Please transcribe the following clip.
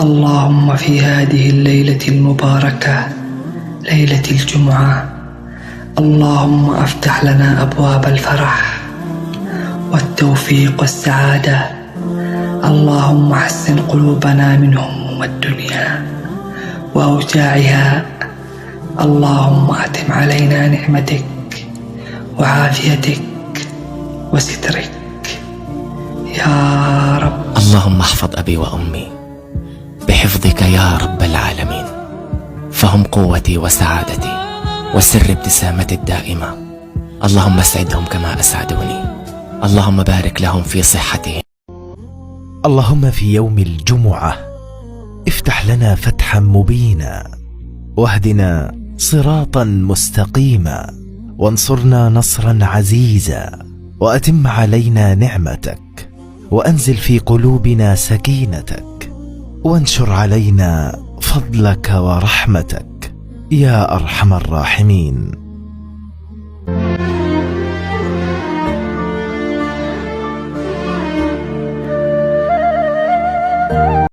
اللهم في هذه الليلة المباركة ليلة الجمعة اللهم افتح لنا أبواب الفرح والتوفيق والسعادة. اللهم احسن قلوبنا من هموم الدنيا وأوجاعها. اللهم أتم علينا نعمتك وعافيتك وسترك يا رب. اللهم احفظ أبي وأمي بحفظك يا رب العالمين، فهم قوتي وسعادتي وسر ابتسامتي الدائمة. اللهم اسعدهم كما أسعدوني، اللهم بارك لهم في صحتهم. اللهم في يوم الجمعة افتح لنا فتحا مبينا، واهدنا صراطا مستقيما، وانصرنا نصرا عزيزا، وأتم علينا نعمتك، وأنزل في قلوبنا سكينتك، وانشر علينا فضلك ورحمتك يا أرحم الراحمين.